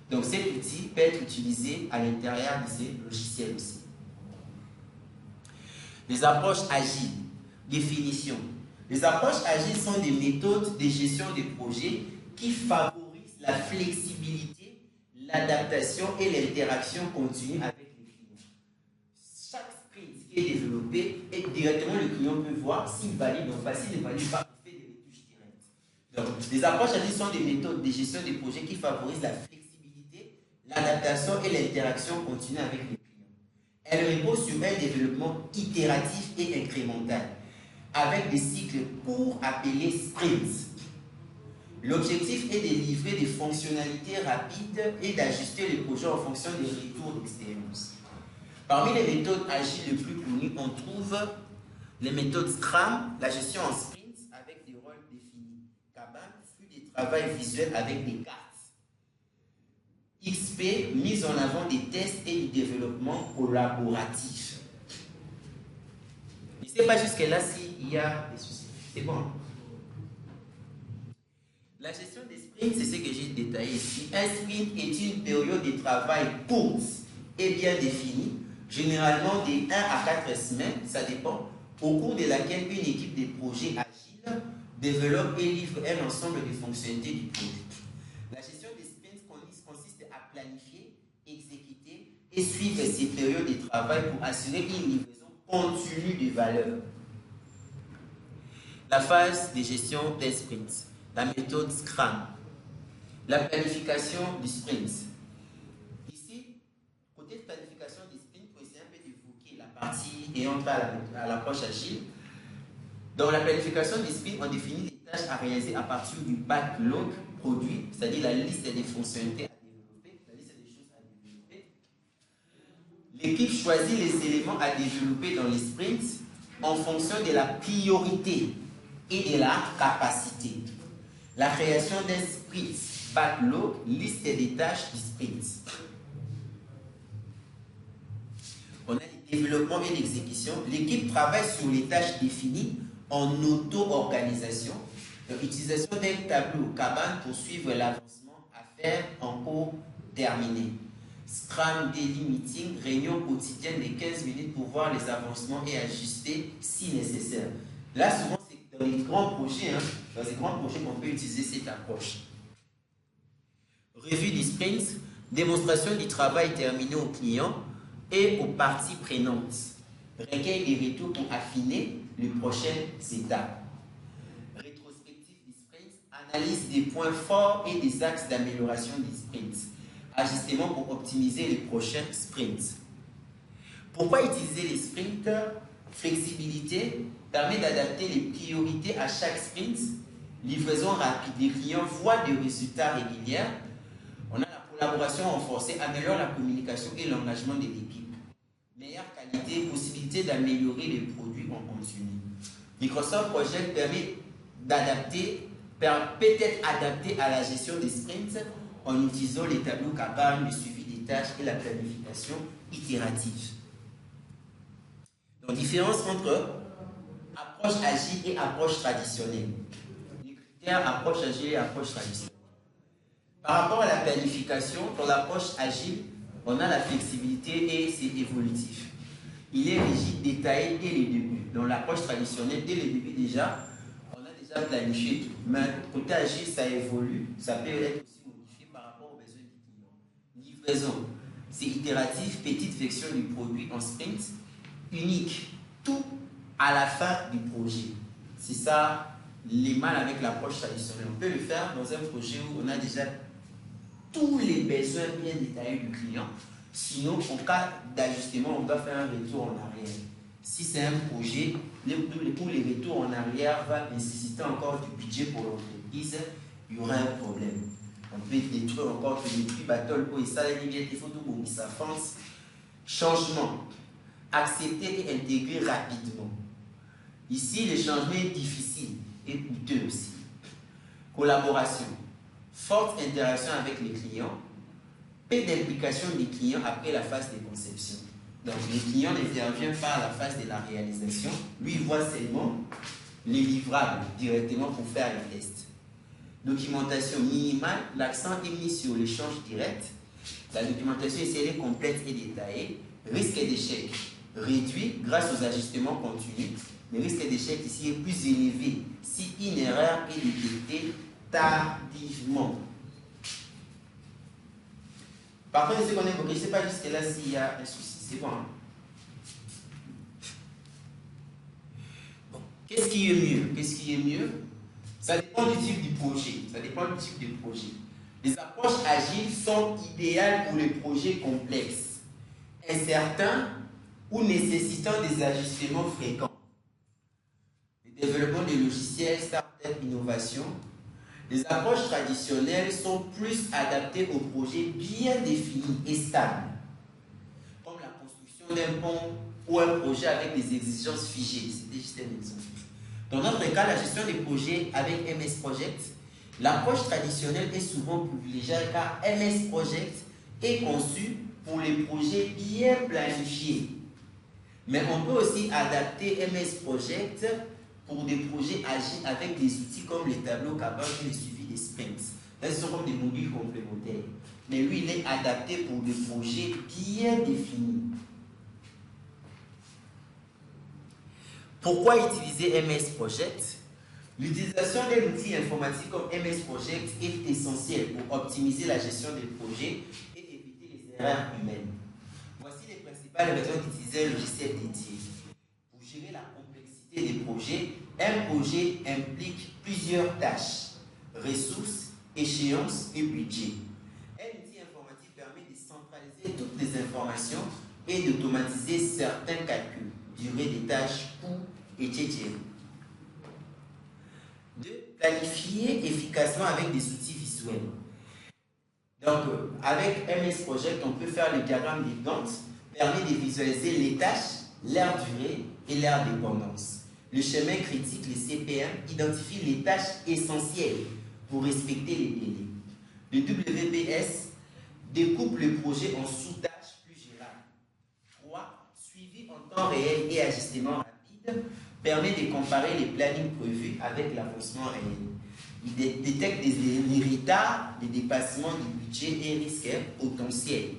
Speaker 1: Donc cet outil peut être utilisé à l'intérieur de ces logiciels aussi. Les approches agiles, définition. Les approches agiles sont des méthodes de gestion des projets qui favorisent la flexibilité, l'adaptation et l'interaction continue avec les clients. Chaque sprint qui est développé, et directement le client peut voir s'il valide ou pas. S'il ne valide pas, il fait des retouches directes. Donc, les approches agiles sont des méthodes de gestion des projets qui favorisent la flexibilité, l'adaptation et l'interaction continue avec les clients. Elles reposent sur un développement itératif et incrémental, avec des cycles courts appelés sprints. L'objectif est de livrer des fonctionnalités rapides et d'ajuster les projets en fonction des retours d'expérience. Parmi les méthodes agiles les plus connues, on trouve les méthodes Scrum, la gestion en sprints avec des rôles définis. Kanban, flux de travail visuel avec des cartes. XP, mise en avant des tests et du développement collaboratif. Je ne sais pas jusque-là s'il y a des soucis. C'est bon. La gestion des sprints, c'est ce que j'ai détaillé ici. Un sprint est une période de travail courte et bien définie, généralement de 1 à 4 semaines, ça dépend, au cours de laquelle une équipe de projets agiles développe et livre un ensemble de fonctionnalités du projet. La gestion des sprints consiste à planifier, exécuter et suivre ces périodes de travail pour assurer une livraison continue de valeur. La phase de gestion des sprints, la méthode Scrum, la planification du sprint. Ici, côté planification du sprint, pour essayer un peu d'évoquer la partie ayant trait à l'approche agile. Dans la planification du sprint, on définit les tâches à réaliser à partir du backlog produit, c'est-à-dire la liste des fonctionnalités à développer, la liste des choses à développer. L'équipe choisit les éléments à développer dans les sprints en fonction de la priorité et de la capacité. La création d'un sprint backlog, liste des tâches du sprint. On a le développement et l'exécution. L'équipe travaille sur les tâches définies en auto-organisation. L'utilisation d'un tableau Kanban pour suivre l'avancement à faire en cours terminé. Scrum Daily Meeting, réunion quotidienne de 15 minutes pour voir les avancements et ajuster si nécessaire. Là, souvent, c'est dans les grands projets, dans les grands projets qu'on peut utiliser cette approche. Revue du sprint, démonstration du travail terminé au client et aux parties prenantes. Recueil des retours pour affiner les prochaines étapes. Rétrospective du sprint, analyse des points forts et des axes d'amélioration du sprint. Ajustement pour optimiser les prochains sprints. Pourquoi utiliser les sprints? Flexibilité permet d'adapter les priorités à chaque sprint. Livraison rapide, les clients voient des résultats réguliers. On a la collaboration renforcée, améliore la communication et l'engagement de l'équipe. Meilleure qualité, possibilité d'améliorer les produits en continu. Microsoft Project permet d'adapter, peut-être adapté à la gestion des sprints en utilisant les tableaux Kanban, le suivi des tâches et la planification itérative. Donc, différence entre approche agile et approche traditionnelle. Les critères approche agile et approche traditionnelle. Par rapport à la planification, dans l'approche agile, on a la flexibilité et c'est évolutif. Il est rigide, détaillé dès le début. Dans l'approche traditionnelle, dès le début déjà, on a déjà planifié tout. Mais côté agile, ça évolue, ça peut être aussi modifié par rapport aux besoins du client. Livraison, c'est itératif, petite version du produit en sprint, unique, tout à la fin du projet. C'est ça les mal avec l'approche traditionnelle. On peut le faire dans un projet où on a déjà tous les besoins bien détaillés du client. Sinon, en cas d'ajustement, on doit faire un retour en arrière. Si c'est un projet, pour les retours en arrière va nécessiter encore du budget pour l'entreprise il y aura un problème. On peut détruire encore, détruire battle, et ça, il faut tout ça France. Changement. Accepter et intégrer rapidement. Ici, le changement est difficile et coûteux aussi. Collaboration. Forte interaction avec les clients. Peu d'implication des clients après la phase de conception. Donc, le client n'intervient pas à la phase de la réalisation. Lui, il voit seulement les livrables directement pour faire les tests. Documentation minimale, l'accent est mis sur l'échange direct. La documentation ici, elle est complète et détaillée. Risque d'échec réduit grâce aux ajustements continus. Le risque d'échec ici est plus élevé si une erreur est détectée tardivement. Par contre, ce qu'on évoque, je ne sais pas jusque-là s'il y a un souci. C'est bon. Hein? Bon. Qu'est-ce qui est mieux? Qu'est-ce qui est mieux? Ça dépend du type du projet. Ça dépend du type du projet. Les approches agiles sont idéales pour les projets complexes, incertains ou nécessitant des ajustements fréquents. Le développement des logiciels, start-up, innovation. Les approches traditionnelles sont plus adaptées aux projets bien définis et stables, comme la construction d'un pont ou un projet avec des exigences figées. C'était juste un exemple. Dans notre cas, la gestion des projets avec MS Project, l'approche traditionnelle est souvent privilégiée car MS Project est conçu pour les projets bien planifiés. Mais on peut aussi adapter MS Project pour des projets agiles avec des outils comme les tableaux Kanban et le suivi des sprints. Là, ce sont comme des modules complémentaires. Mais lui, il est adapté pour des projets bien définis. Pourquoi utiliser MS Project? L'utilisation d'un outil informatique comme MS Project est essentielle pour optimiser la gestion des projets et éviter les erreurs humaines. Voici les principales raisons d'utiliser un logiciel dédié. Pour gérer la complexité des projets, un projet implique plusieurs tâches, ressources, échéances et budget. Un outil informatique permet de centraliser toutes les informations et d'automatiser certains calculs, durée des tâches, coûts, etc. 2. Planifier efficacement avec des outils visuels. Donc, avec MS Project, on peut faire le diagramme des Gantt, permet de visualiser les tâches, leur durée et leur dépendance. Le chemin critique, le CPM, identifie les tâches essentielles pour respecter les délais. Le WBS découpe le projet en sous-tâches plus gérables. 3. Suivi en temps réel et ajustement rapide permet de comparer les plannings prévus avec l'avancement réel. Il détecte les retards, les dépassements du budget et risques potentiels.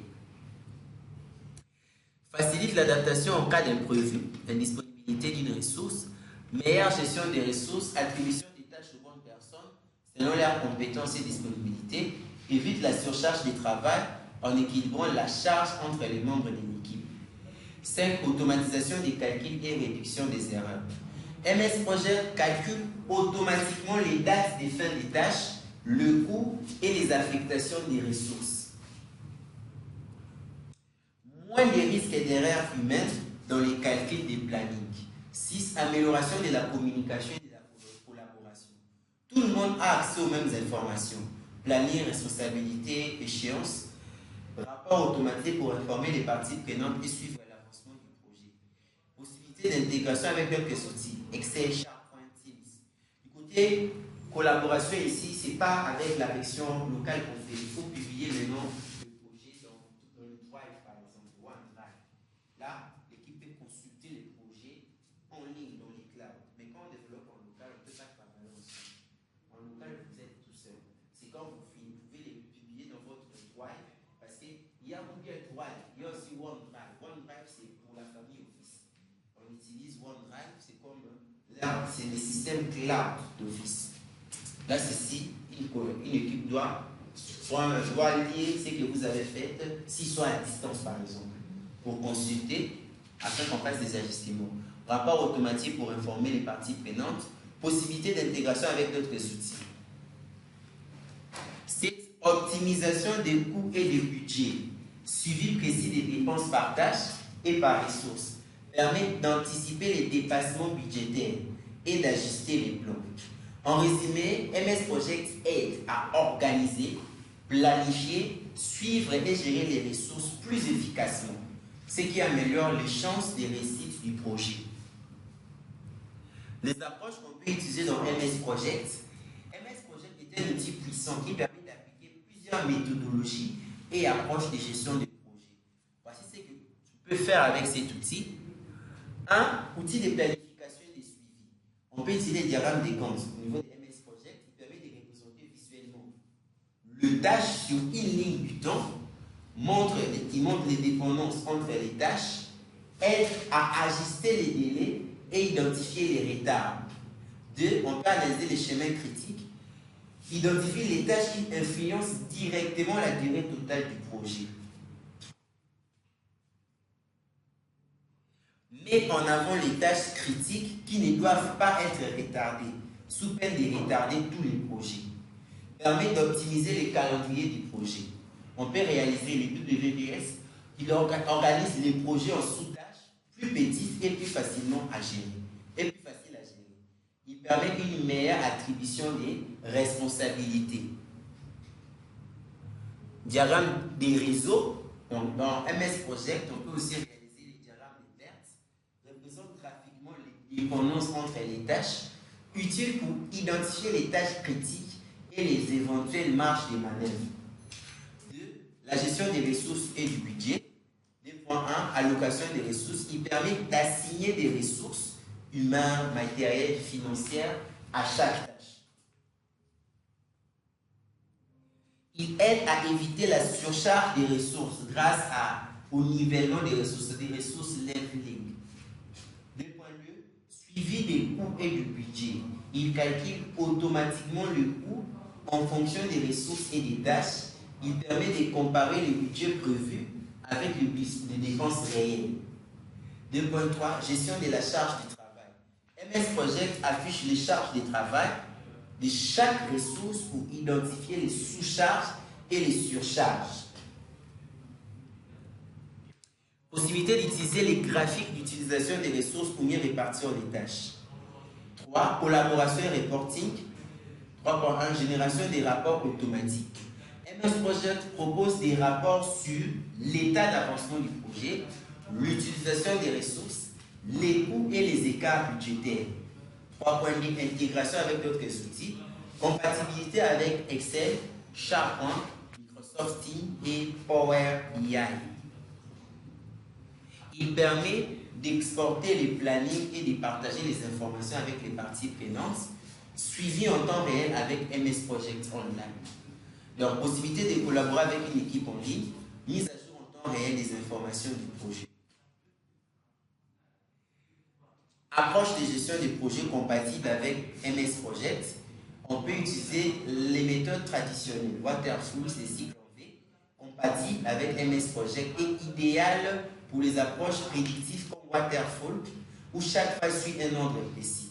Speaker 1: Facilite l'adaptation en cas d'imprévu, indisponibilité d'une ressource, meilleure gestion des ressources, attribution des tâches aux bonnes personnes selon leurs compétences et disponibilité, évite la surcharge du travail en équilibrant la charge entre les membres de l'équipe. 5. Automatisation des calculs et réduction des erreurs. MS Project calcule automatiquement les dates des fins des tâches, le coût et les affectations des ressources. Moins de risques d'erreurs humaines dans les calculs des plannings. 6. Amélioration de la communication et de la collaboration. Tout le monde a accès aux mêmes informations. Planning, responsabilité, échéance. Rapport automatisé pour informer les parties prenantes et suivre l'avancement du projet. Possibilité d'intégration avec quelques outils. Excel, SharePoint, Teams. Du côté collaboration ici, ce n'est pas avec la version locale qu'on fait. Il faut publier maintenant le projet dans le Drive, par exemple, OneDrive. Là, l'équipe peut consulter les projets en ligne dans les clouds. Mais quand on développe en local, on ne peut pas travailler ensemble. En local, vous êtes tout seul. C'est quand vous pouvez les publier dans votre Drive, parce qu'il y a Google Drive, il y a aussi OneDrive. OneDrive, c'est pour la famille Office. On utilise OneDrive, c'est comme là, c'est le système cloud d'Office. Là, ceci, une équipe doit lier ce que vous avez fait, s'il soit à distance par exemple, pour consulter afin qu'on fasse des ajustements. Rapport automatique pour informer les parties prenantes. Possibilité d'intégration avec d'autres outils. C'est optimisation des coûts et des budgets. Suivi précis des dépenses par tâche et par ressource. Permet d'anticiper les dépassements budgétaires et d'ajuster les plans. En résumé, MS Project aide à organiser, planifier, suivre et gérer les ressources plus efficacement, ce qui améliore les chances de réussite du projet. Les approches qu'on peut utiliser dans MS Project est un outil puissant qui permet d'appliquer plusieurs méthodologies et approches de gestion de projet. Voici ce que tu peux faire avec cet outil. Un outil de planification et de suivi. On peut utiliser le diagramme des Gantt au niveau de MS Project qui permet de représenter visuellement le tâche sur une ligne du temps, qui montre les dépendances entre les tâches, aide à ajuster les délais et identifier les retards. 2. On peut analyser les schémas critiques, identifier les tâches qui influencent directement la durée totale du projet. Met en avant les tâches critiques qui ne doivent pas être retardées, sous peine de retarder tous les projets. Permet d'optimiser les calendriers du projet. On peut réaliser les WBS qui organise les projets en sous-tâches plus petites et plus facilement à gérer. Il permet une meilleure attribution des responsabilités. Diagramme des réseaux. Donc, dans MS Project, on peut aussi réaliser les diagrammes de pertes, représentent graphiquement les dépendances entre les tâches, utiles pour identifier les tâches critiques et les éventuelles marges de manœuvre. 2. La gestion des ressources et du budget. 2.1. Allocation des ressources qui permet d'assigner des ressources humaines, matérielles, financières à chaque tâche. Il aide à éviter la surcharge des ressources grâce au nivellement des ressources leveling. 2.2. Suivi des coûts et du budget. Il calcule automatiquement le coût en fonction des ressources et des tâches. Il permet de comparer le budget prévu avec les dépenses réelles. 2.3. Gestion de la charge du travail. MS Project affiche les charges de travail de chaque ressource pour identifier les sous-charges et les surcharges. Possibilité d'utiliser les graphiques d'utilisation des ressources pour mieux répartir les tâches. 3. Collaboration et reporting. 3.1. Génération des rapports automatiques. MS Project propose des rapports sur l'état d'avancement du projet, l'utilisation des ressources, les coûts et les écarts budgétaires. 3.2. Intégration avec d'autres outils. Compatibilité avec Excel, SharePoint, Microsoft Teams et Power BI. Il permet d'exporter les plannings et de partager les informations avec les parties prenantes, suivi en temps réel avec MS Project Online. Leur possibilité de collaborer avec une équipe en ligne, mise à jour en temps réel des informations du projet. Approche de gestion des projets compatible avec MS Project. On peut utiliser les méthodes traditionnelles, Waterfall, c'est cycle en V, compatible avec MS Project et idéal pour les approches prédictives comme Waterfall, où chaque phase suit un ordre précis.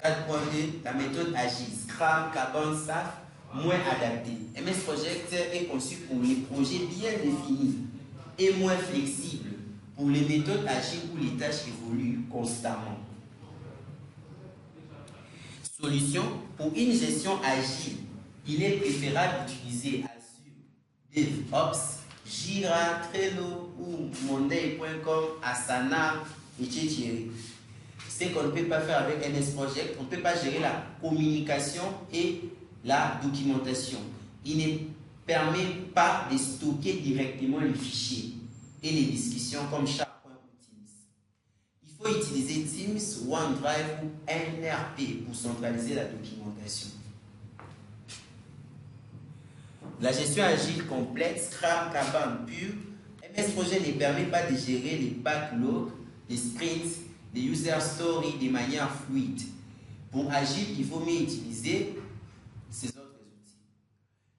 Speaker 1: 4.2. La méthode agile, Scrum, Kanban, SAF, moins adaptée. MS Project est conçu pour les projets bien définis et moins flexible pour les méthodes agiles où les tâches évoluent constamment. Solution, pour une gestion agile, il est préférable d'utiliser Azure, DevOps, Jira, Trello ou Monday.com, Asana et Tchétchéri. Ce qu'on ne peut pas faire avec MS Project, on ne peut pas gérer la communication et la documentation. Il ne permet pas de stocker directement les fichiers et les discussions comme SharePoint ou Teams. Il faut utiliser Teams, OneDrive ou NRP pour centraliser la documentation. La gestion agile complète, Scrum, Kanban pur, MS Project ne permet pas de gérer les backlogs, les sprints, les user stories de manière fluide. Pour agile, il faut mieux utiliser ces autres outils.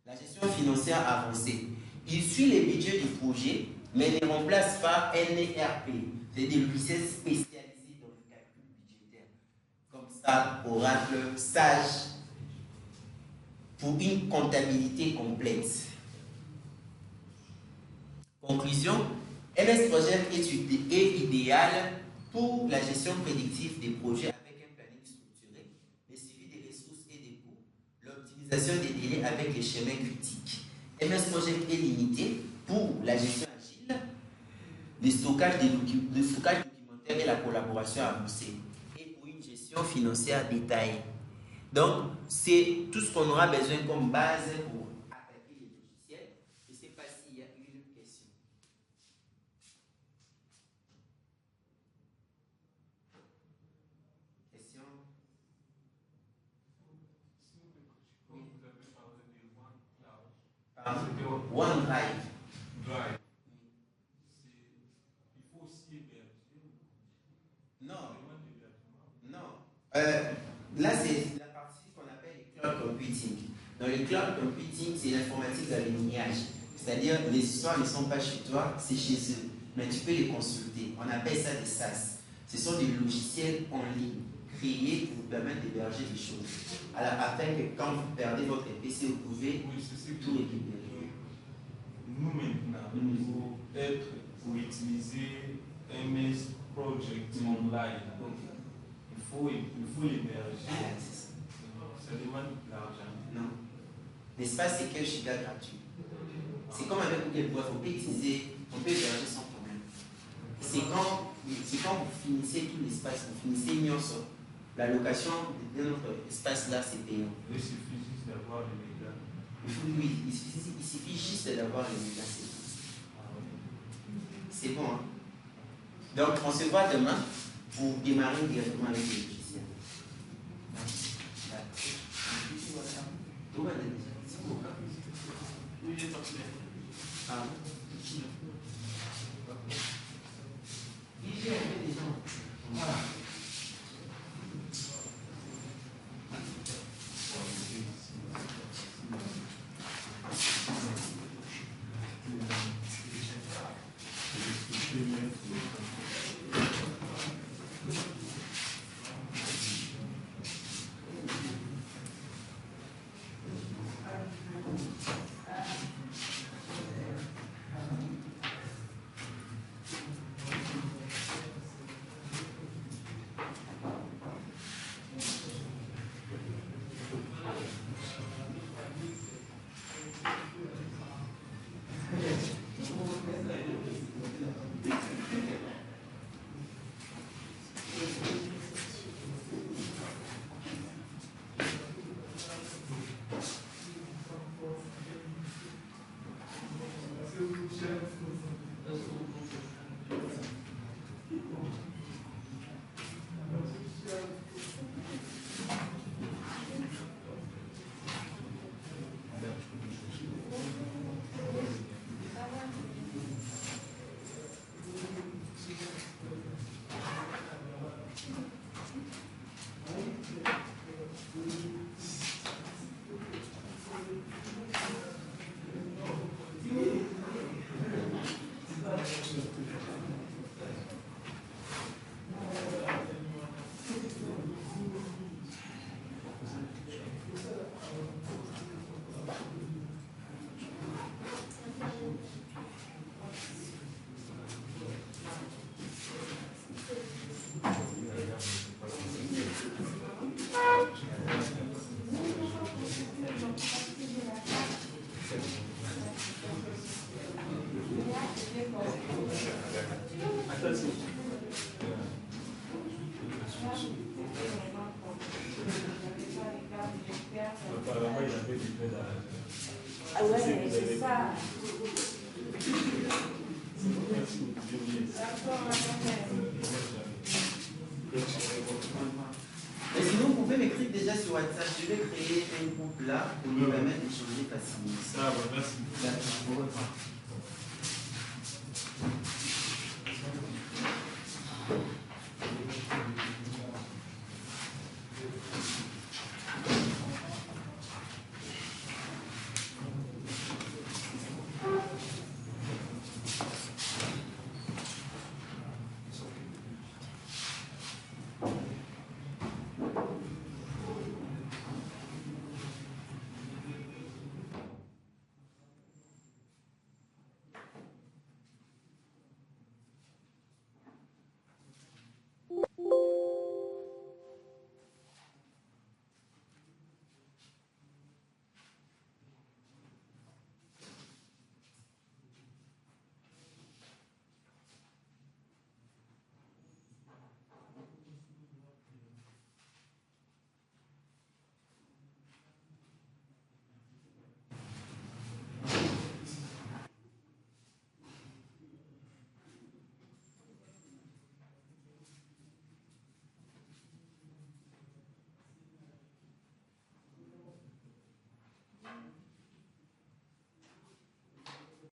Speaker 1: La gestion financière avancée. Il suit les budgets du projet, mais ne remplace pas NRP. C'est des logiciels spécialisés dans le calcul budgétaire, comme ça, Oracle, Sage, pour une comptabilité complète. Conclusion, MS Project est idéal pour la gestion prédictive des projets avec un planning structuré, le suivi des ressources et avec les schémas critiques. MS Project est limité pour la gestion agile, le stockage documentaire et la collaboration avancée, et pour une gestion financière détaillée. Donc, c'est tout ce qu'on aura besoin comme base pour attaquer les logiciels. Je ne sais pas s'il y a une question. Question?
Speaker 4: Vous avez parlé de OneCloud.
Speaker 1: Pardon? OneDrive.
Speaker 4: Drive. Il faut aussi héberger.
Speaker 1: Non.
Speaker 4: Demande d'hébergement.
Speaker 1: Non. Là, c'est la partie qu'on appelle le cloud computing. Dans le cloud computing, c'est l'informatique d'alignage. C'est-à-dire, les histoires ne sont pas chez toi, c'est chez eux. Mais tu peux les consulter. On appelle ça des SaaS. Ce sont des logiciels en ligne créés pour vous permettre d'héberger des choses. Alors, afin que quand vous perdez votre PC, vous pouvez
Speaker 4: Oui, c'est ce que
Speaker 1: tout récupérer.
Speaker 4: nous maintenant, il faut être pour utiliser MS Project Online. Il faut l'héberger.
Speaker 1: C'est ça.
Speaker 4: Ça demande de l'argent.
Speaker 1: Non. L'espace, c'est 15 gigas gratuit. C'est comme avec Google Drive, on peut utiliser, on peut héberger sans problème. C'est quand vous finissez tout l'espace, vous finissez une heure, la location de notre espace là, c'est payant.
Speaker 4: Il suffit juste d'avoir les médias.
Speaker 1: Oui, il suffit juste d'avoir les médias, c'est tout. C'est bon, hein? Donc, on se voit demain pour démarrer directement avec les logiciels. Tout va déjà. C'est bon.
Speaker 2: Oui, j'ai parti.
Speaker 1: Ah. J'ai fait des gens. Voilà.
Speaker 4: Apparemment, il avait des plaies dans la
Speaker 5: Ah ouais, c'est ça.
Speaker 1: Et sinon, vous pouvez m'écrire déjà sur WhatsApp. Je vais créer un groupe là pour nous permettre d'échanger facilement.
Speaker 4: Ça va, merci.
Speaker 1: D'accord.